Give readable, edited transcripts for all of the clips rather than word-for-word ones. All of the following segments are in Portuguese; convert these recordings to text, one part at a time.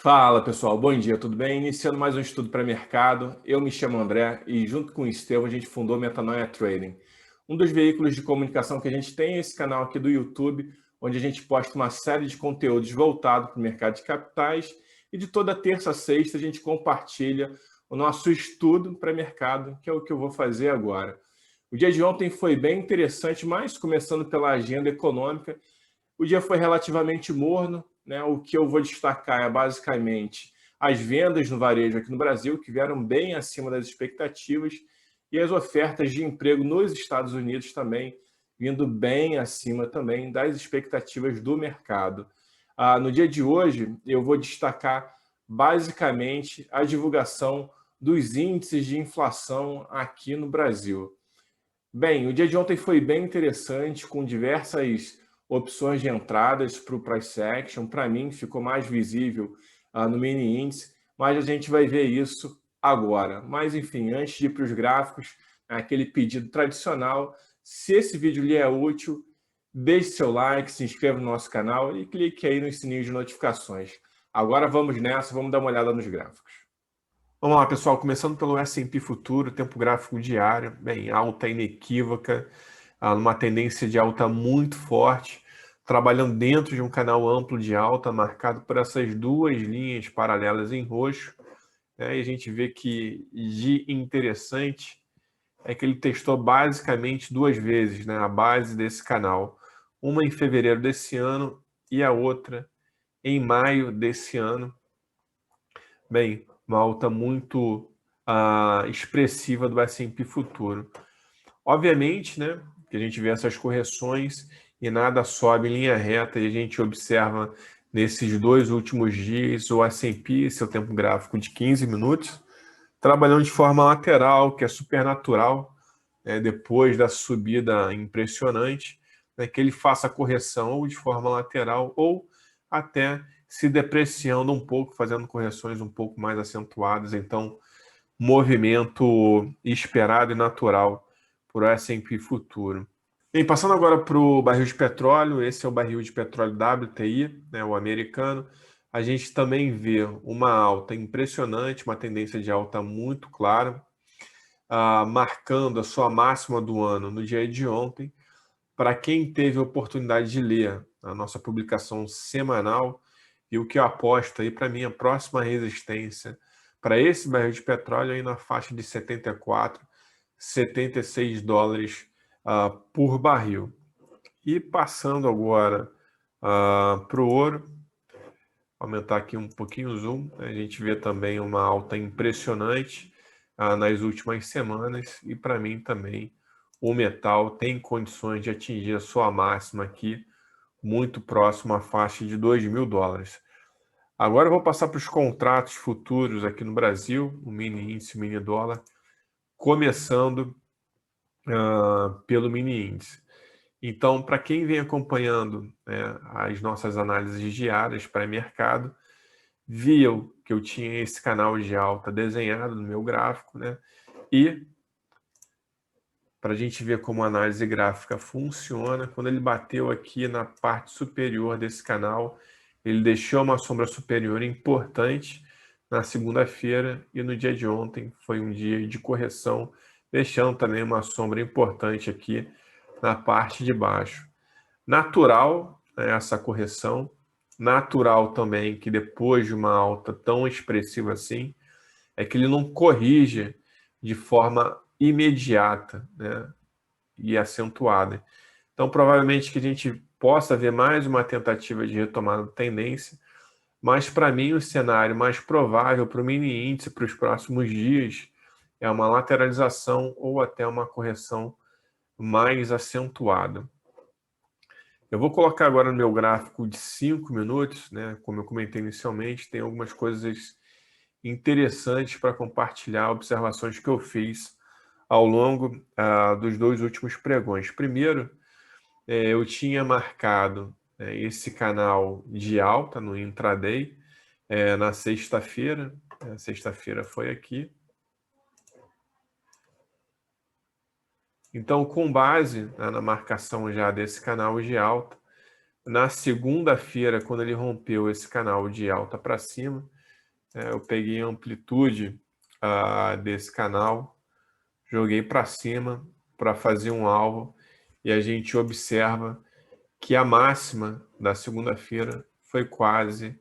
Fala pessoal, bom dia, tudo bem? Iniciando mais um estudo pré-mercado, eu me chamo André e junto com o Estevão a gente fundou Metanoia Trading. Um dos veículos de comunicação que a gente tem é esse canal aqui do YouTube, onde a gente posta uma série de conteúdos voltado para o mercado de capitais e de toda terça a sexta a gente compartilha o nosso estudo pré-mercado, que é o que eu vou fazer agora. O dia de ontem foi bem interessante, mas começando pela agenda econômica, o dia foi relativamente morno, né? O que eu vou destacar é basicamente as vendas no varejo aqui no Brasil, que vieram bem acima das expectativas, e as ofertas de emprego nos Estados Unidos também vindo bem acima também das expectativas do mercado. No dia de hoje, eu vou destacar basicamente a divulgação dos índices de inflação aqui no Brasil. Bem, o dia de ontem foi bem interessante, com diversas opções de entradas para o price action. Para mim, ficou mais visível no mini índice, mas a gente vai ver isso agora. Mas, enfim, antes de ir para os gráficos, aquele pedido tradicional. Se esse vídeo lhe é útil, deixe seu like, se inscreva no nosso canal e clique aí no sininho de notificações. Agora vamos nessa, vamos dar uma olhada nos gráficos. Vamos lá, pessoal, começando pelo S&P Futuro, tempo gráfico diário, bem, alta inequívoca, numa tendência de alta muito forte, trabalhando dentro de um canal amplo de alta, marcado por essas duas linhas paralelas em roxo, né? E a gente vê que de interessante é que ele testou basicamente duas vezes, né, a base desse canal, uma em fevereiro desse ano e a outra em maio desse ano. Bem, uma alta muito expressiva do S&P Futuro. Obviamente, né, que a gente vê essas correções e nada sobe em linha reta, e a gente observa nesses dois últimos dias o S&P, seu tempo gráfico de 15 minutos, trabalhando de forma lateral, que é super natural, né, depois da subida impressionante, né, que ele faça a correção ou de forma lateral ou até se depreciando um pouco, fazendo correções um pouco mais acentuadas. Então, movimento esperado e natural para o S&P Futuro. Bem, passando agora para o barril de petróleo, esse é o barril de petróleo WTI, né, o americano. A gente também vê uma alta impressionante, uma tendência de alta muito clara, marcando a sua máxima do ano no dia de ontem. Para quem teve a oportunidade de ler a nossa publicação semanal, e o que eu aposto aí para mim, a próxima resistência para esse barril de petróleo aí na faixa de 74, 76 dólares por barril. E passando agora para o ouro, aumentar aqui um pouquinho o zoom, né? A gente vê também uma alta impressionante nas últimas semanas, e para mim também o metal tem condições de atingir a sua máxima aqui, muito próximo à faixa de 2.000 dólares. Agora eu vou passar para os contratos futuros aqui no Brasil, o mini índice, o mini dólar, começando pelo mini índice. Então, para quem vem acompanhando, né, as nossas análises diárias para mercado, viu que eu tinha esse canal de alta desenhado no meu gráfico, né? E para a gente ver como a análise gráfica funciona, quando ele bateu aqui na parte superior desse canal, ele deixou uma sombra superior importante na segunda-feira, e no dia de ontem foi um dia de correção, deixando também uma sombra importante aqui na parte de baixo. Natural, né, essa correção, natural também que depois de uma alta tão expressiva assim, é que ele não corrige de forma imediata, né, e acentuada. Então, provavelmente que a gente possa ver mais uma tentativa de retomada da tendência, mas para mim o cenário mais provável para o mini índice para os próximos dias é uma lateralização ou até uma correção mais acentuada. Eu vou colocar agora no meu gráfico de 5 minutos, né? Como eu comentei inicialmente, tem algumas coisas interessantes para compartilhar, observações que eu fiz ao longo dos dois últimos pregões. Primeiro, eu tinha marcado esse canal de alta no intraday na sexta-feira. Sexta-feira foi aqui. Então, com base na marcação já desse canal de alta, Na segunda-feira, quando ele rompeu esse canal de alta para cima, eu peguei a amplitude desse canal, joguei para cima para fazer um alvo, e a gente observa que a máxima da segunda-feira foi quase,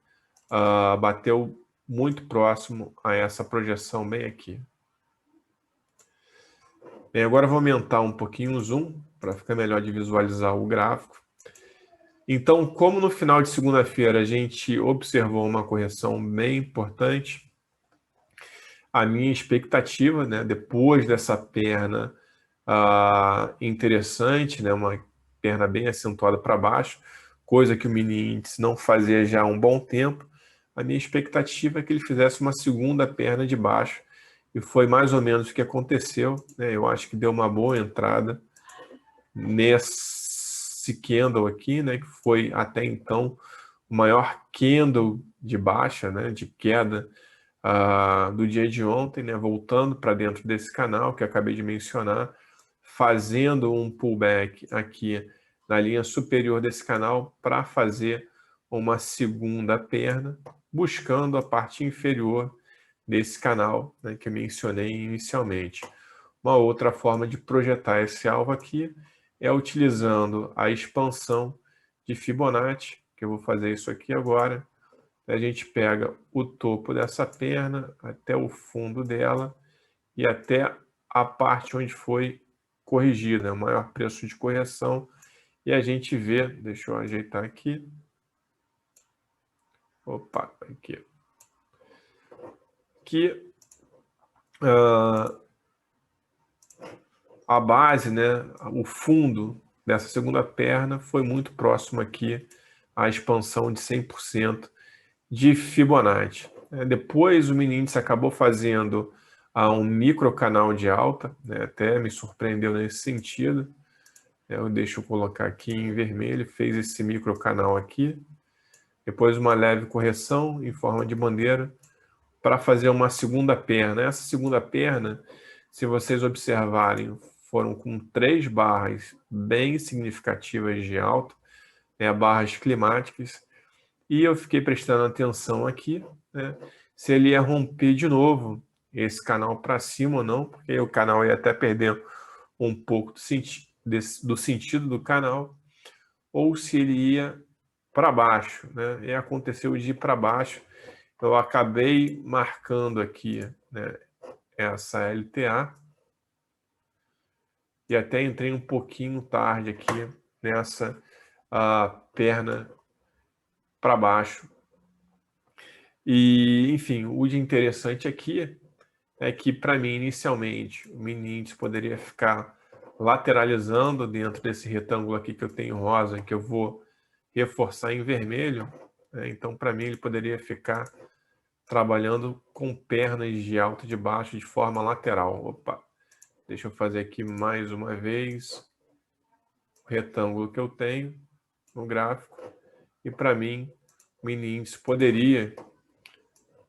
bateu muito próximo a essa projeção bem aqui. Bem, agora eu vou aumentar um pouquinho o zoom para ficar melhor de visualizar o gráfico. Então, como no final de segunda-feira a gente observou uma correção bem importante, a minha expectativa, né, depois dessa perna interessante, né, uma perna bem acentuada para baixo, coisa que o mini índice não fazia já há um bom tempo, a minha expectativa é que ele fizesse uma segunda perna de baixo, e foi mais ou menos o que aconteceu, né? Eu acho que deu uma boa entrada nesse candle aqui, né, que foi até então o maior candle de baixa, né, de queda do dia de ontem, né, voltando para dentro desse canal que eu acabei de mencionar, fazendo um pullback aqui na linha superior desse canal para fazer uma segunda perna, buscando a parte inferior desse canal, né, que eu mencionei inicialmente. Uma outra forma de projetar esse alvo aqui é utilizando a expansão de Fibonacci, que eu vou fazer isso aqui agora. A gente pega o topo dessa perna até o fundo dela e até a parte onde foi corrigida, o maior preço de correção, e a gente vê, deixa eu ajeitar aqui, opa, aqui, que a base, né, o fundo dessa segunda perna foi muito próximo aqui à expansão de 100% de Fibonacci. Depois o mini índice acabou fazendo um micro canal de alta, né, até me surpreendeu nesse sentido. Deixa eu colocar aqui em vermelho, fez esse micro canal aqui, depois uma leve correção em forma de bandeira para fazer uma segunda perna. Essa segunda perna, se vocês observarem, foram com 3 barras bem significativas de alta, barras climáticas, e eu fiquei prestando atenção aqui, né, se ele ia romper de novo esse canal para cima ou não, porque o canal ia até perder um pouco do sentido do canal, ou se ele ia para baixo, né? E aconteceu de ir para baixo. Eu acabei marcando aqui, né, essa LTA, e até entrei um pouquinho tarde aqui nessa perna para baixo. E, enfim, o de interessante aqui é que, para mim, inicialmente, o mini índice poderia ficar lateralizando dentro desse retângulo aqui que eu tenho rosa, que eu vou reforçar em vermelho. Então, para mim, ele poderia ficar trabalhando com pernas de alto e de baixo de forma lateral. Opa, deixa eu fazer aqui mais uma vez o retângulo que eu tenho no gráfico. E, para mim, o mini índice poderia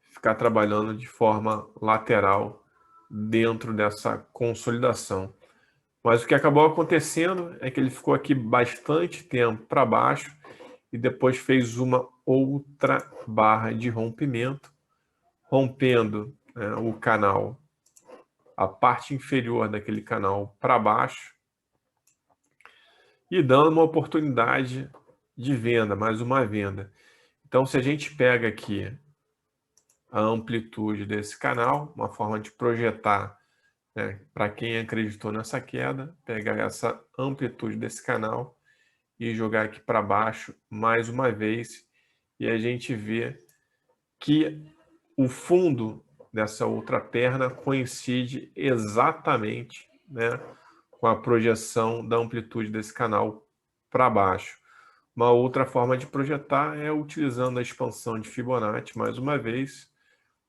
ficar trabalhando de forma lateral dentro dessa consolidação. Mas o que acabou acontecendo é que ele ficou aqui bastante tempo para baixo e depois fez uma outra barra de rompimento, rompendo, né, o canal, a parte inferior daquele canal para baixo e dando uma oportunidade de venda, mais uma venda. Então, se a gente pega aqui a amplitude desse canal, uma forma de projetar, né, para quem acreditou nessa queda, pegar essa amplitude desse canal e jogar aqui para baixo mais uma vez, e a gente vê que o fundo dessa outra perna coincide exatamente, né, com a projeção da amplitude desse canal para baixo. Uma outra forma de projetar é utilizando a expansão de Fibonacci mais uma vez.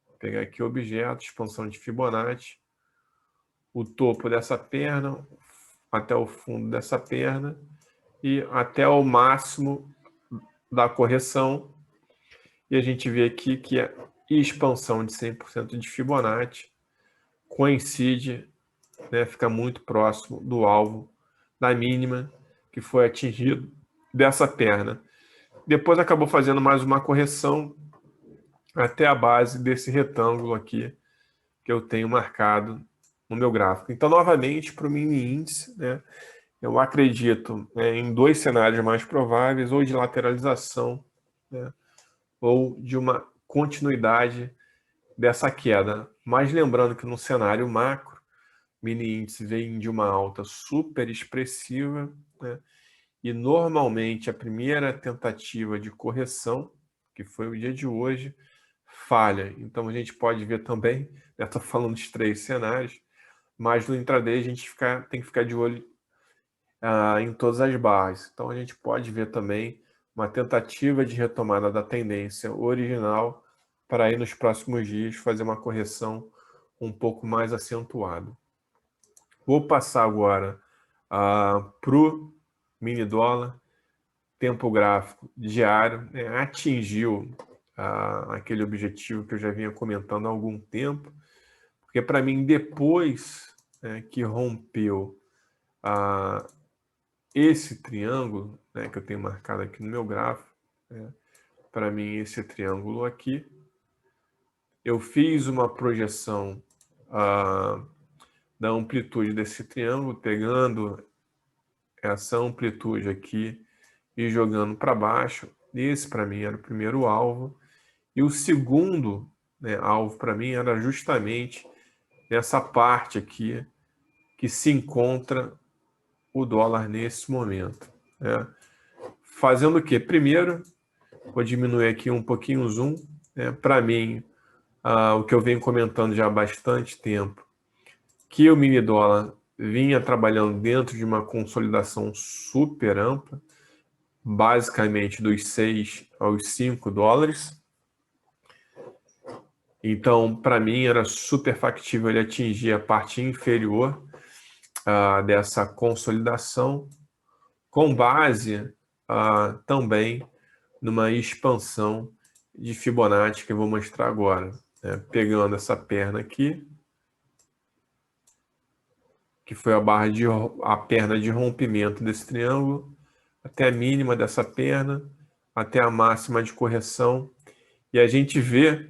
Vou pegar aqui o objeto, expansão de Fibonacci, o topo dessa perna até o fundo dessa perna e até o máximo da correção. E a gente vê aqui que a expansão de 100% de Fibonacci coincide, né, fica muito próximo do alvo da mínima que foi atingido dessa perna. Depois acabou fazendo mais uma correção até a base desse retângulo aqui que eu tenho marcado no meu gráfico. Então, novamente, para o mini índice, né, eu acredito em dois cenários mais prováveis, ou de lateralização, né, ou de uma continuidade dessa queda. Mas lembrando que no cenário macro, mini índice vem de uma alta super expressiva, né, e normalmente a primeira tentativa de correção, que foi o dia de hoje, falha. Então a gente pode ver também, estou falando de três cenários, mas no intraday a gente tem que ficar de olho em todas as barras. Então a gente pode ver também uma tentativa de retomada da tendência original para aí nos próximos dias fazer uma correção um pouco mais acentuada. Vou passar agora para o mini dólar, tempo gráfico diário, né, atingiu aquele objetivo que eu já vinha comentando há algum tempo, porque para mim, depois que rompeu esse triângulo, né, que eu tenho marcado aqui no meu gráfico, para mim esse triângulo aqui, eu fiz uma projeção da amplitude desse triângulo, pegando essa amplitude aqui e jogando para baixo. Esse para mim era o primeiro alvo. E o segundo alvo para mim era justamente nessa parte aqui que se encontra o dólar nesse momento. Né? Fazendo o quê? Primeiro, vou diminuir aqui um pouquinho o zoom. Para mim, o que eu venho comentando já há bastante tempo, que o mini dólar vinha trabalhando dentro de uma consolidação super ampla, basicamente dos 6 aos 5 dólares. Então, para mim, era super factível ele atingir a parte inferior dessa consolidação, com base também numa expansão de Fibonacci que eu vou mostrar agora. Pegando essa perna aqui, que foi a perna de rompimento desse triângulo, até a mínima dessa perna, até a máxima de correção. E a gente vê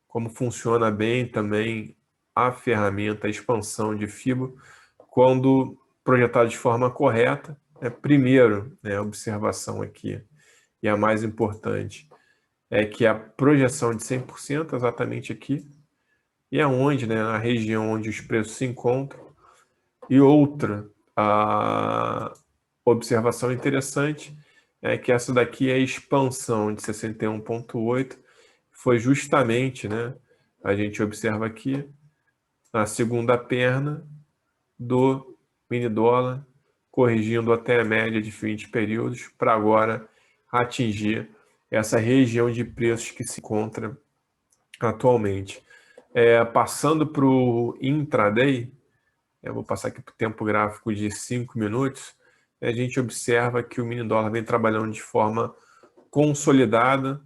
como funciona bem também a ferramenta, a expansão de Fibo, quando projetado de forma correta. Primeiro, a observação aqui, e a mais importante, é que a projeção de 100% exatamente aqui, e é onde, a região onde os preços se encontram. E outra observação interessante é que essa daqui é a expansão de 61,8, foi justamente, a gente observa aqui, a segunda perna do mini dólar, corrigindo até a média de 20 períodos, para agora atingir essa região de preços que se encontra atualmente. Passando para o intraday, eu vou passar aqui para o tempo gráfico de 5 minutos, a gente observa que o mini dólar vem trabalhando de forma consolidada,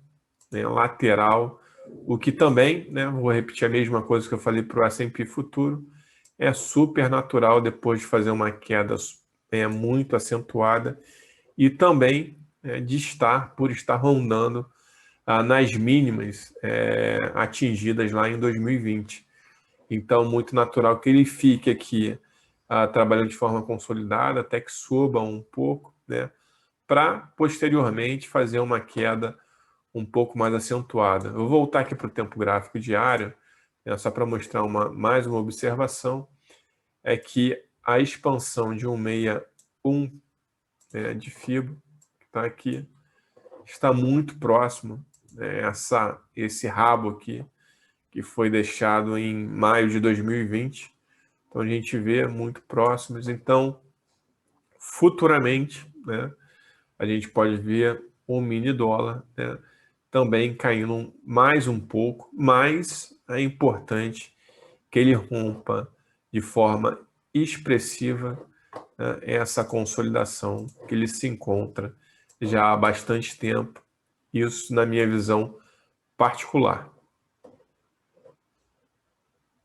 lateral, o que também, vou repetir a mesma coisa que eu falei para o S&P futuro, é super natural depois de fazer uma queda muito acentuada e também por estar rondando nas mínimas atingidas lá em 2020. Então, muito natural que ele fique aqui trabalhando de forma consolidada, até que suba um pouco, para posteriormente fazer uma queda um pouco mais acentuada. Eu vou voltar aqui para o tempo gráfico diário, só para mostrar mais uma observação, é que a expansão de 161 de Fibo, que está aqui, está muito próximo, esse rabo aqui, que foi deixado em maio de 2020. Então, a gente vê muito próximos. Então, futuramente, a gente pode ver o mini dólar também caindo mais um pouco, mas é importante que ele rompa de forma expressiva essa consolidação que ele se encontra já há bastante tempo, isso na minha visão particular.